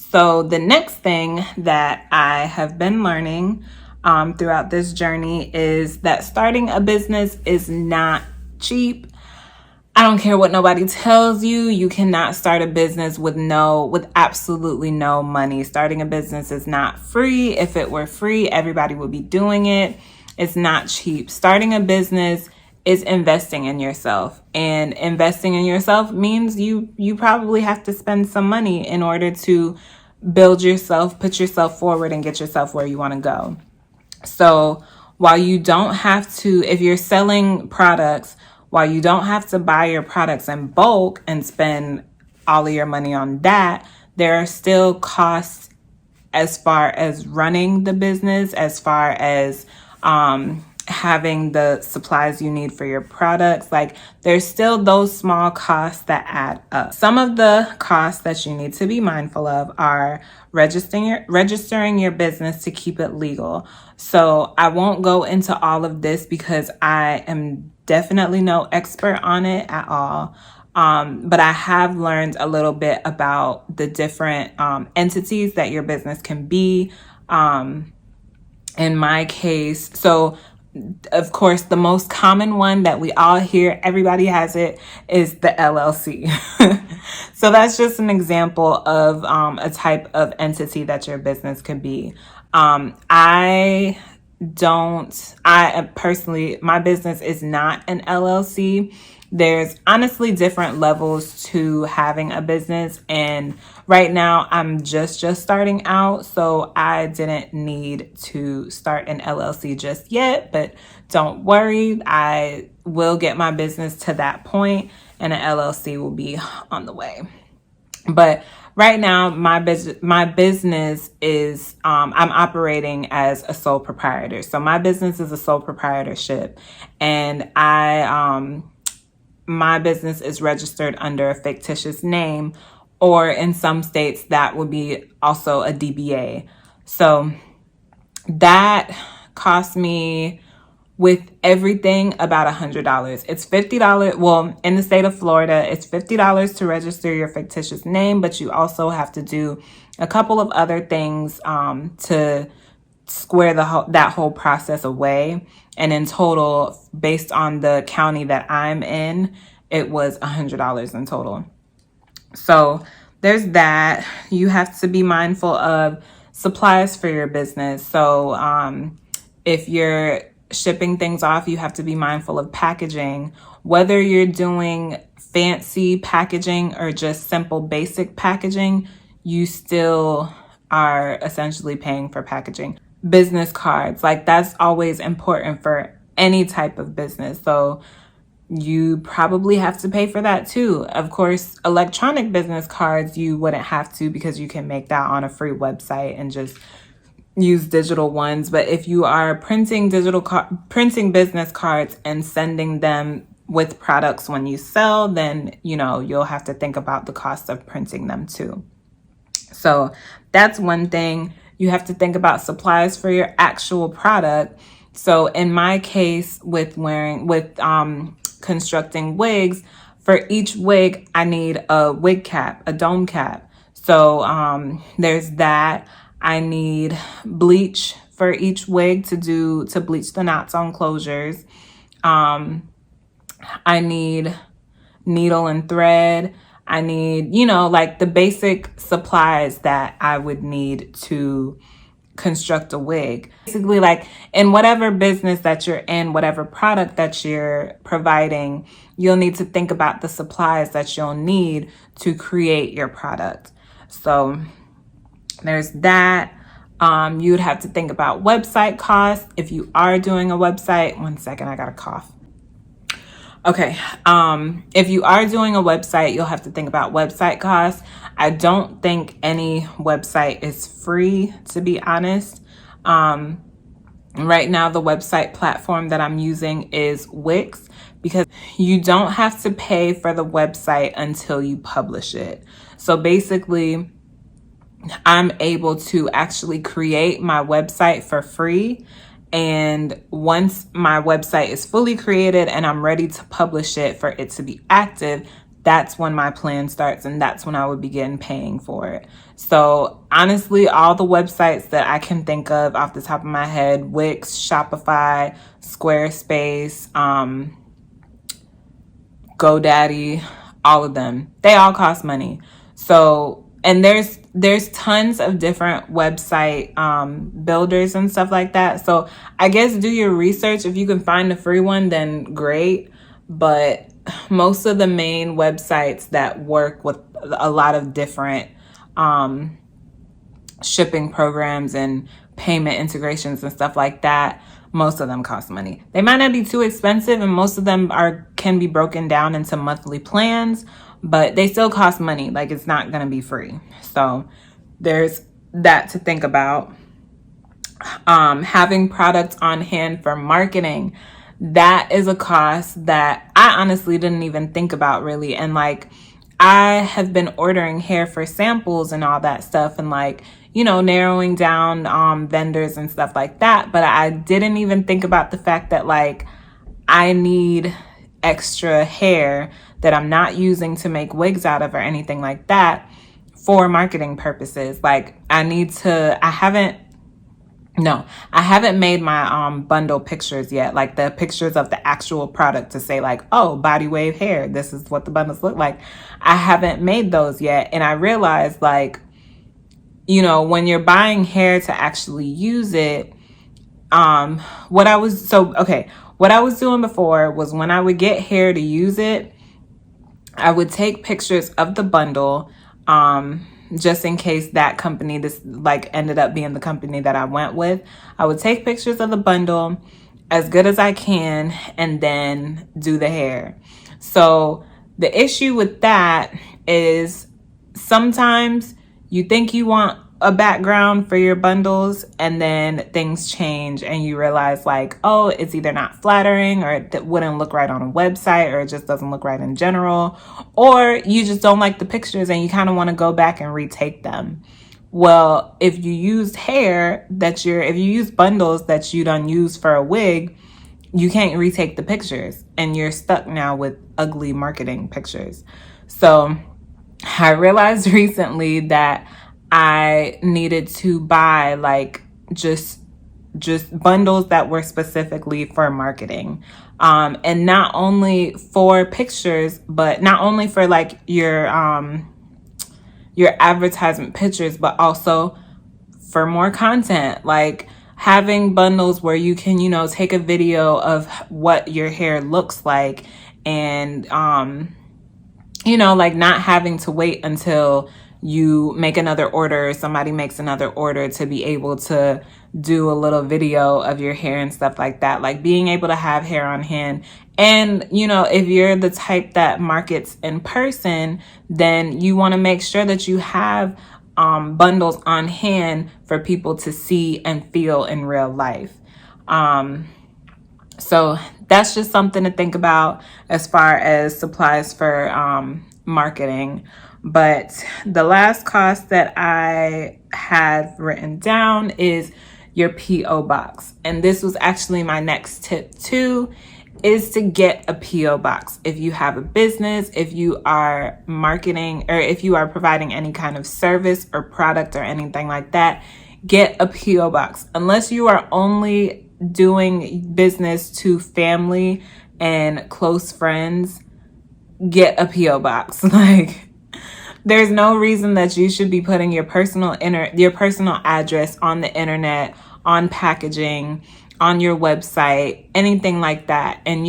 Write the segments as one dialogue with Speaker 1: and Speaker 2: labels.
Speaker 1: So the next thing that I have been learning throughout this journey is that starting a business is not cheap. I don't care what nobody tells you. You cannot start a business with absolutely no money. Starting a business is not free. If it were free, everybody would be doing it. It's not cheap. Starting a business is investing in yourself, and investing in yourself means you probably have to spend some money in order to build yourself, put yourself forward, and get yourself where you want to go. So while you don't have to, if you're selling products, while you don't have to buy your products in bulk and spend all of your money on that, there are still costs as far as running the business, as far as having the supplies you need for your products. Like, there's still those small costs that add up. Some of the costs that you need to be mindful of are registering your business to keep it legal. So I won't go into all of this because I am definitely no expert on it at all. But I have learned a little bit about the different entities that your business can be. In my case, so of course, the most common one that we all hear, everybody has it, is the LLC. So that's just an example of a type of entity that your business could be. I personally, my business is not an LLC. There's honestly different levels to having a business, and right now I'm just starting out, so I didn't need to start an LLC just yet, but don't worry, I will get my business to that point and an LLC will be on the way. But right now, my business is, I'm operating as a sole proprietor. So my business is a sole proprietorship, and my business is registered under a fictitious name, or in some states that would be also a DBA. So that cost me, with everything, about $100. It's $50. Well, in the state of Florida, it's $50 to register your fictitious name, but you also have to do a couple of other things to square that whole process away. And in total, based on the county that I'm in, it was $100 in total. So there's that. You have to be mindful of supplies for your business. So if you're shipping things off, you have to be mindful of packaging. Whether you're doing fancy packaging or just simple basic packaging, you still are essentially paying for packaging. Business cards, like, that's always important for any type of business. So you probably have to pay for that too. Of course, electronic business cards, you wouldn't have to, because you can make that on a free website and just use digital ones. But if you are printing business cards and sending them with products when you sell, then you'll have to think about the cost of printing them too. So that's one thing. You have to think about supplies for your actual product. So in my case, with constructing wigs, for each wig I need a wig cap, a dome cap. So there's that. I need bleach for each wig to bleach the knots on closures. I need needle and thread. I need, like, the basic supplies that I would need to construct a wig. Basically, like, in whatever business that you're in, whatever product that you're providing, you'll need to think about the supplies that you'll need to create your product. So there's that. You'd have to think about website costs if you are doing a website. One second, I got a cough. Okay. If you are doing a website, you'll have to think about website costs. I don't think any website is free, to be honest. Right now, the website platform that I'm using is Wix, because you don't have to pay for the website until you publish it. So basically, I'm able to actually create my website for free. And once my website is fully created and I'm ready to publish it for it to be active, that's when my plan starts, and that's when I would begin paying for it. So honestly, all the websites that I can think of off the top of my head, Wix, Shopify, Squarespace, GoDaddy, all of them, they all cost money. So, and there's tons of different website builders and stuff like that. So I guess do your research. If you can find a free one, then great. But most of the main websites that work with a lot of different shipping programs and payment integrations and stuff like that, most of them cost money. They might not be too expensive, and most of them can be broken down into monthly plans, but they still cost money. Like, it's not going to be free. So there's that to think about. Having products on hand for marketing, that is a cost that I honestly didn't even think about really. And like, I have been ordering hair for samples and all that stuff, and like, you know, narrowing down vendors and stuff like that. But I didn't even think about the fact that like I need extra hair that I'm not using to make wigs out of or anything like that for marketing purposes. Like, I haven't made my bundle pictures yet, like the pictures of the actual product to say like, oh, body wave hair, this is what the bundles look like. I haven't made those yet. And I realized, like, you know, when you're buying hair to actually use it, what I was doing before was, when I would get hair to use it, I would take pictures of the bundle, just in case that company, this like ended up being the company that I went with. I would take pictures of the bundle as good as I can and then do the hair. So the issue with that is sometimes you think you want a background for your bundles, and then things change and you realize like, oh, it's either not flattering, or it wouldn't look right on a website, or it just doesn't look right in general, or you just don't like the pictures and you kind of want to go back and retake them. Well, if you used if you use bundles that you done use for a wig, you can't retake the pictures, and you're stuck now with ugly marketing pictures. So I realized recently that I needed to buy like just bundles that were specifically for marketing. And not only for pictures, but not only for like your advertisement pictures, but also for more content, like having bundles where you can, you know, take a video of what your hair looks like, and you know, like not having to wait until you make another order, somebody makes another order, to be able to do a little video of your hair and stuff like that. Like being able to have hair on hand. And, you know, if you're the type that markets in person, then you want to make sure that you have bundles on hand for people to see and feel in real life. So that's just something to think about as far as supplies for marketing. But the last cost that I had written down is your P.O. box. And this was actually my next tip too, is to get a P.O. box. If you have a business, if you are marketing, or if you are providing any kind of service or product or anything like that, get a P.O. box. Unless you are only doing business to family and close friends, get a P.O. box. Like, there's no reason that you should be putting your personal address on the internet, on packaging, on your website, anything like that. And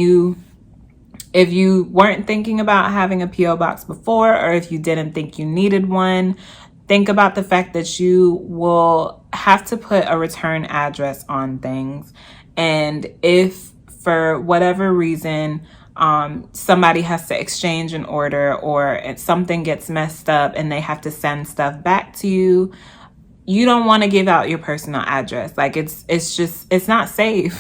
Speaker 1: if you weren't thinking about having a P.O. box before, or if you didn't think you needed one, think about the fact that you will have to put a return address on things. And if for whatever reason, somebody has to exchange an order, or something gets messed up and they have to send stuff back to you, you don't want to give out your personal address. Like, it's not safe.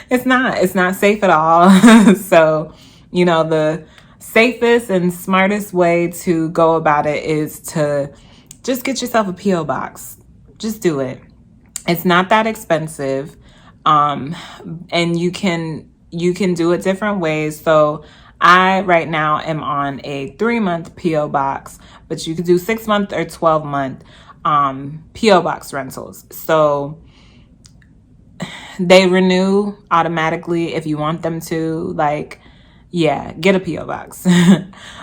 Speaker 1: It's not safe at all. So, you know, the safest and smartest way to go about it is to just get yourself a P.O. box. Just do it. It's not that expensive. And you can do it different ways. So I right now am on a 3-month PO box, but you could do 6-month or 12-month PO box rentals. So they renew automatically if you want them to. Like, yeah, get a PO box.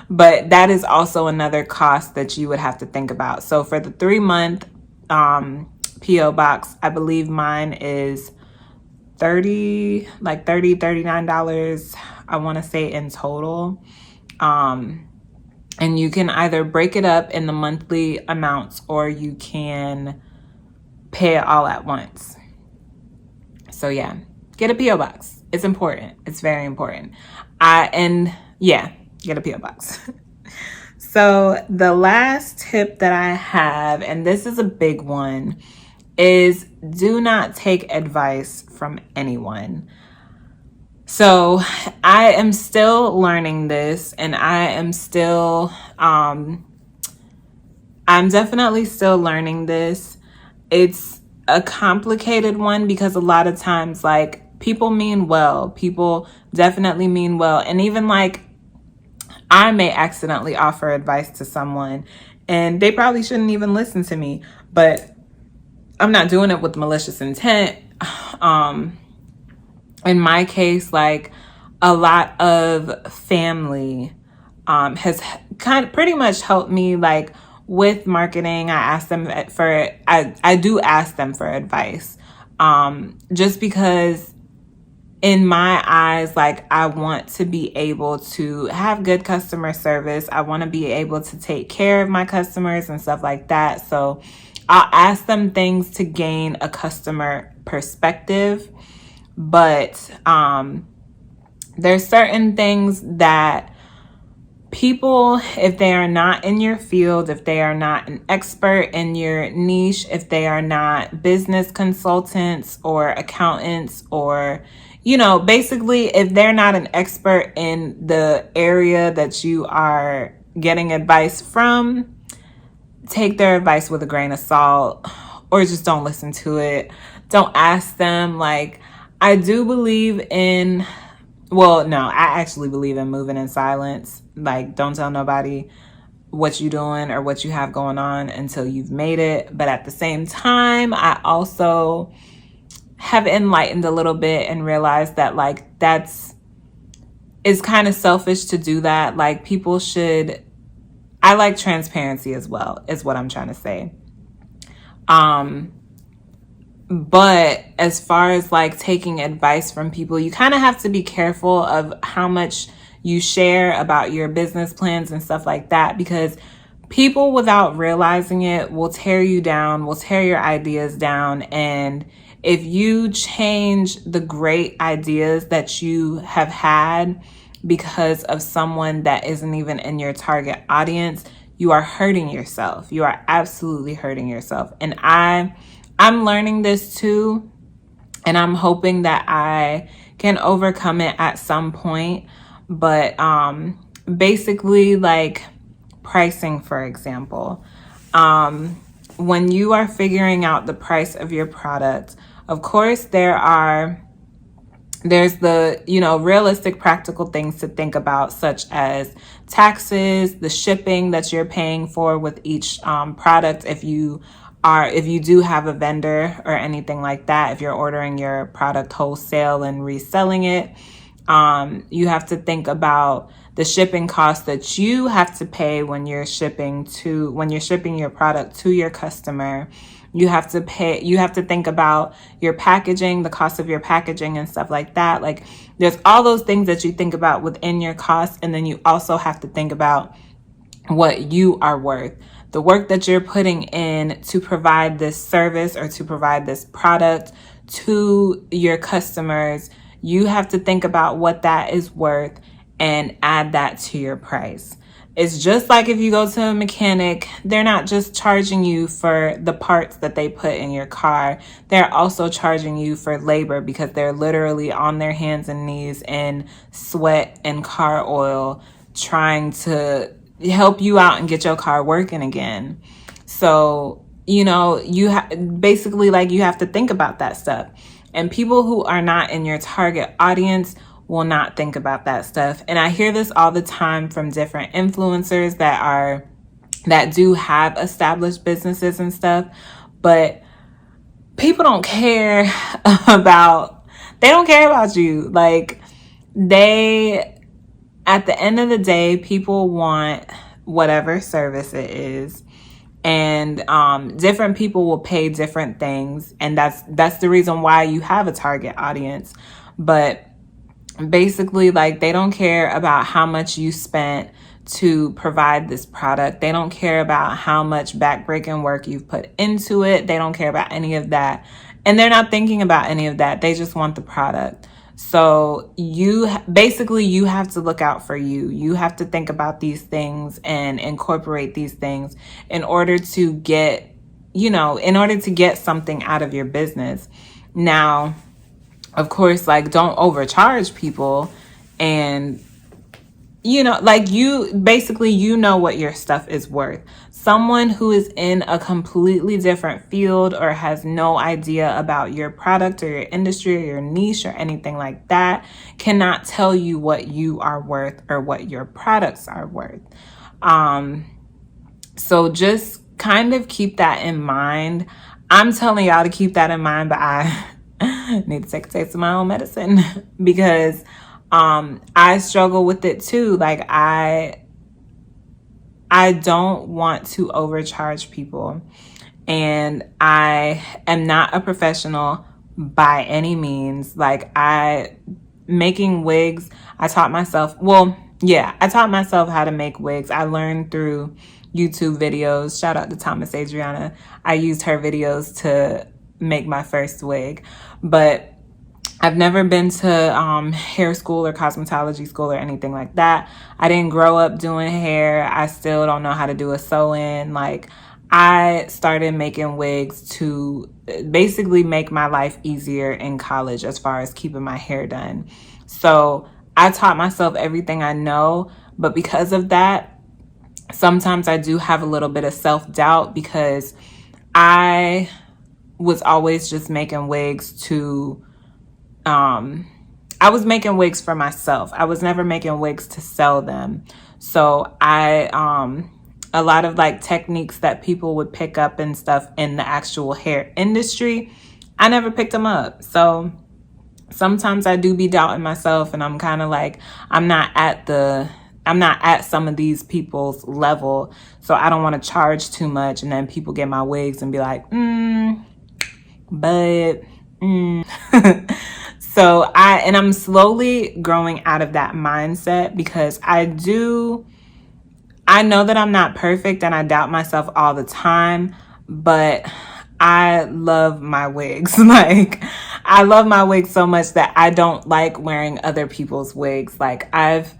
Speaker 1: But that is also another cost that you would have to think about. So for the 3-month PO box, I believe mine is $39, I want to say, in total. And you can either break it up in the monthly amounts or you can pay it all at once. So yeah, get a PO box. It's important. It's very important. Get a PO box. So the last tip that I have, and this is a big one, is do not take advice from anyone. So I am still learning this, and I'm definitely still learning this. It's a complicated one because a lot of times, like, people mean well. People definitely mean well. And even like, I may accidentally offer advice to someone and they probably shouldn't even listen to me, but I'm not doing it with malicious intent. In my case, like, a lot of family has pretty much helped me, like, with marketing. I do ask them for advice, just because in my eyes, like, I want to be able to have good customer service. I want to be able to take care of my customers and stuff like that. So I'll ask them things to gain a customer perspective. But there's certain things that people, if they are not in your field, if they are not an expert in your niche, if they are not business consultants or accountants, or, basically, if they're not an expert in the area that you are getting advice from, take their advice with a grain of salt, or just don't listen to it. Don't ask them. Like, I do believe in, I actually believe in moving in silence. Like, don't tell nobody what you're doing or what you have going on until you've made it. But at the same time, I also have enlightened a little bit and realized that, like, it's kind of selfish to do that. Like, I like transparency as well, is what I'm trying to say. But as far as, like, taking advice from people, you kind of have to be careful of how much you share about your business plans and stuff like that, because people, without realizing it, will tear you down, will tear your ideas down. And if you change the great ideas that you have had because of someone that isn't even in your target audience, you are hurting yourself. You are absolutely hurting yourself. And I'm learning this too, and I'm hoping that I can overcome it at some point. But basically, like, pricing, for example, when you are figuring out the price of your product, of course, there's the, realistic, practical things to think about, such as taxes, the shipping that you're paying for with each product. If you do have a vendor or anything like that, if you're ordering your product wholesale and reselling it, you have to think about the shipping costs that you have to pay when you're shipping your product to your customer. You have to think about your packaging, the cost of your packaging and stuff like that. Like, there's all those things that you think about within your costs. And then you also have to think about what you are worth, the work that you're putting in to provide this service or to provide this product to your customers. You have to think about what that is worth and add that to your price. It's just like if you go to a mechanic, they're not just charging you for the parts that they put in your car. They're also charging you for labor, because they're literally on their hands and knees in sweat and car oil trying to help you out and get your car working again. So, basically, like, you have to think about that stuff. And people who are not in your target audience will not think about that stuff. And I hear this all the time from different influencers that do have established businesses and stuff, but people don't care they don't care about you. Like, at the end of the day, people want whatever service it is, and different people will pay different things, and that's the reason why you have a target audience. But basically, like, they don't care about how much you spent to provide this product. They don't care about how much backbreaking work you've put into it. They don't care about any of that, and they're not thinking about any of that. They just want the product. So you have to look out for you. You have to think about these things and incorporate these things in order to get something out of your business. Now, of course, like, don't overcharge people, and like, you know what your stuff is worth. Someone who is in a completely different field or has no idea about your product or your industry or your niche or anything like that cannot tell you what you are worth or what your products are worth. So just kind of keep that in mind. I'm telling y'all to keep that in mind, but I need to take a taste of my own medicine because I struggle with it too. Like, I don't want to overcharge people, and I am not a professional by any means. Like, making wigs, I taught myself how to make wigs. I learned through YouTube videos. Shout out to Thomas Adriana. I used her videos to make my first wig, but I've never been to hair school or cosmetology school or anything like that. I didn't grow up doing hair. I still don't know how to do a sew-in. Like, I started making wigs to basically make my life easier in college as far as keeping my hair done. So I taught myself everything I know, but because of that, sometimes I do have a little bit of self-doubt because I was always just making wigs I was making wigs for myself. I was never making wigs to sell them. So a lot of like techniques that people would pick up and stuff in the actual hair industry, I never picked them up. So sometimes I do be doubting myself, and I'm kind of like, I'm not at some of these people's level, so I don't want to charge too much. And then people get my wigs and be like, So I'm slowly growing out of that mindset because I know that I'm not perfect and I doubt myself all the time, but I love my wigs. Like, I love my wigs so much that I don't like wearing other people's wigs. Like, I've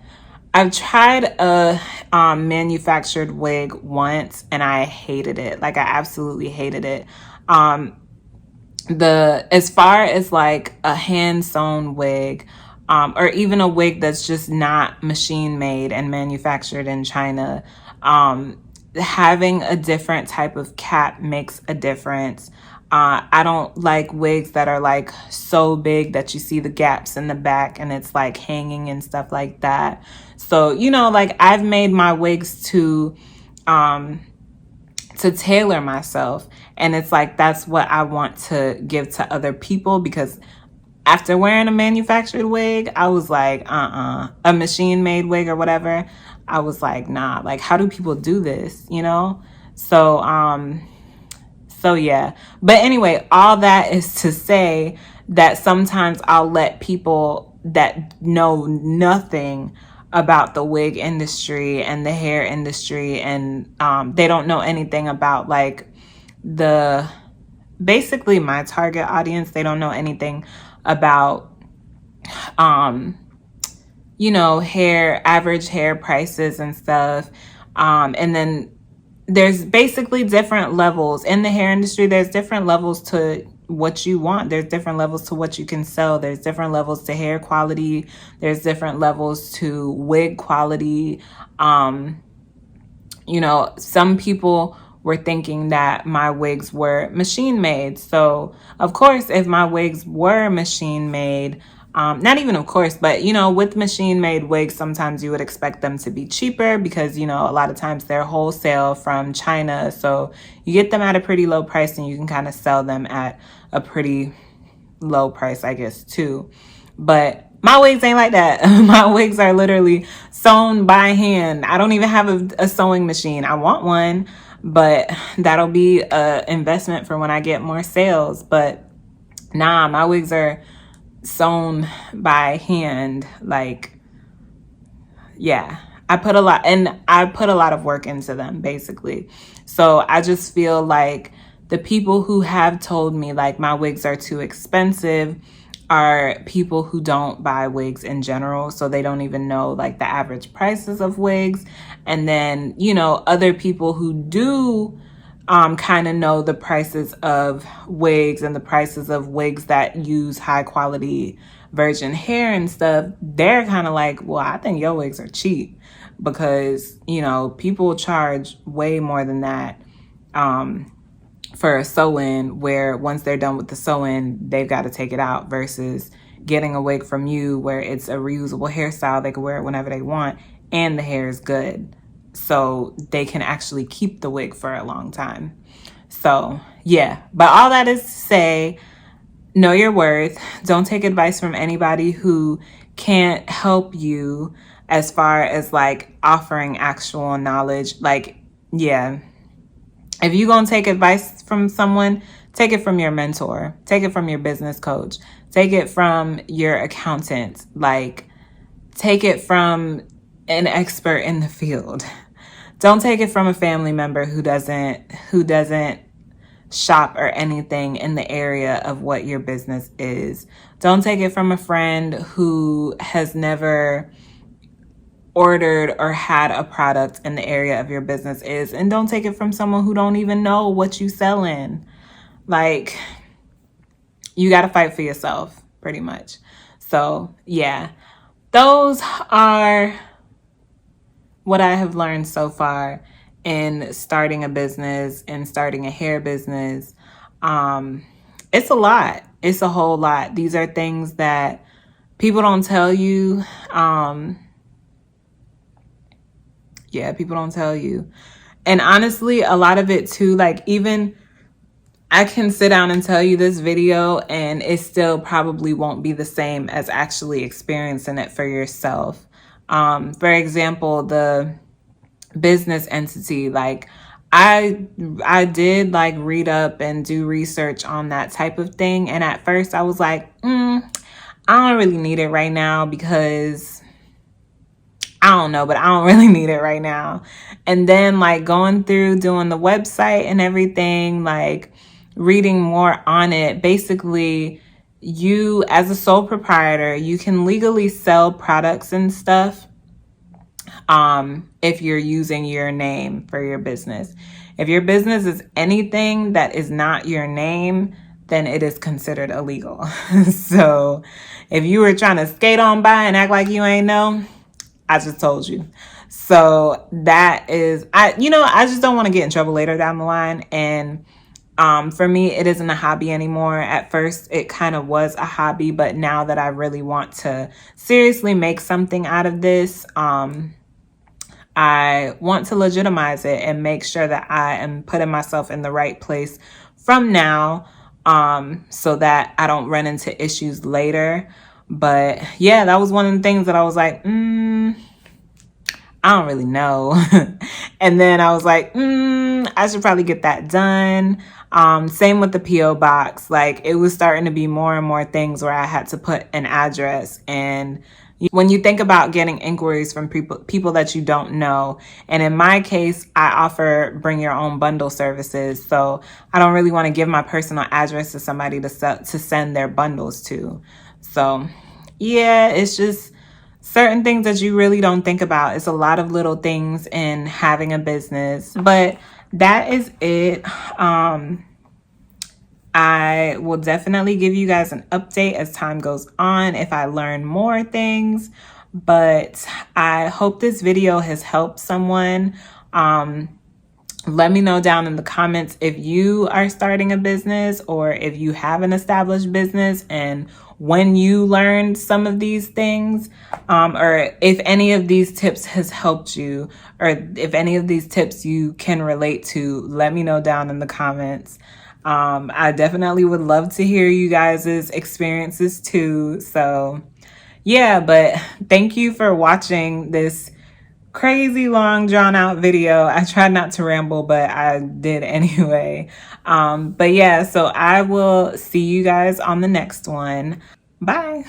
Speaker 1: tried a manufactured wig once and I hated it. Like, I absolutely hated it. As far as like a hand sewn wig, or even a wig that's just not machine made and manufactured in China, having a different type of cap makes a difference. I don't like wigs that are like so big that you see the gaps in the back and it's like hanging and stuff like that. So, like, I've made my wigs to tailor myself, and it's like, that's what I want to give to other people, because after wearing a manufactured wig, I was like, a machine made wig or whatever, I was like, nah, like, how do people do this, so yeah. But anyway, all that is to say that sometimes I'll let people that know nothing about the wig industry and the hair industry, and they don't know anything about like basically my target audience. They don't know anything about average hair prices and stuff, and then there's basically different levels in the hair industry. There's different levels to what you want. There's different levels to what you can sell. There's different levels to hair quality. There's different levels to wig quality. Some people were thinking that my wigs were machine made. So of course, if my wigs were machine made, Not even of course, but you know, with machine made wigs, sometimes you would expect them to be cheaper because, you know, a lot of times they're wholesale from China. So you get them at a pretty low price and you can kind of sell them at a pretty low price, I guess, too. But my wigs ain't like that. My wigs are literally sewn by hand. I don't even have a sewing machine. I want one, but that'll be a investment for when I get more sales. But nah, my wigs are sewn by hand. Like, yeah, I put a lot of work into them, basically. So I just feel like the people who have told me like my wigs are too expensive are people who don't buy wigs in general. So they don't even know like the average prices of wigs. And then, you know, other people who do kind of know the prices of wigs and the prices of wigs that use high quality virgin hair and stuff, they're kind of like, well, I think your wigs are cheap because, you know, people charge way more than that for a sew-in, where once they're done with the sew-in, they've got to take it out, versus getting a wig from you where it's a reusable hairstyle. They can wear it whenever they want and the hair is good. So they can actually keep the wig for a long time. So yeah, but all that is to say, know your worth. Don't take advice from anybody who can't help you as far as like offering actual knowledge. Like, yeah, if you're going to take advice from someone, take it from your mentor, take it from your business coach, take it from your accountant, like take it from an expert in the field. Don't take it from a family member who doesn't shop or anything in the area of what your business is. Don't take it from a friend who has never ordered or had a product in the area of your business is. And don't take it from someone who don't even know what you sell in. Like, you got to fight for yourself, pretty much. So yeah, those are what I have learned so far in starting a business and starting a hair business. It's a lot. It's a whole lot. These are things that people don't tell you. Yeah, people don't tell you. And honestly, a lot of it too, like even I can sit down and tell you this video and it still probably won't be the same as actually experiencing it for yourself. For example, the business entity, like I did like read up and do research on that type of thing. And at first I was like, I don't really need it right now because I don't know, but I don't really need it right now. And then like going through doing the website and everything, like reading more on it, basically you as a sole proprietor, you can legally sell products and stuff if you're using your name for your business. If your business is anything that is not your name, then it is considered illegal. So if you were trying to skate on by and act like you ain't know, I just told you. So that is, I just don't want to get in trouble later down the line. And for me, it isn't a hobby anymore. At first, it kind of was a hobby, but now that I really want to seriously make something out of this, I want to legitimize it and make sure that I am putting myself in the right place from now, so that I don't run into issues later. But yeah, that was one of the things that I was like, I don't really know. And then I was like, I should probably get that done. Same with the P.O. box. Like it was starting to be more and more things where I had to put an address. And when you think about getting inquiries from people that you don't know, and in my case, I offer bring your own bundle services. So I don't really want to give my personal address to somebody to send their bundles to. So yeah, it's just certain things that you really don't think about. It's a lot of little things in having a business, but that is it. I will definitely give you guys an update as time goes on if I learn more things, but I hope this video has helped someone. Let me know down in the comments if you are starting a business or if you have an established business and when you learned some of these things, or if any of these tips has helped you, or if any of these tips you can relate to. Let me know down in the comments. I definitely would love to hear you guys' experiences too. So yeah, but thank you for watching this crazy long drawn out video. I tried not to ramble, but I did anyway. But yeah, so I will see you guys on the next one. Bye.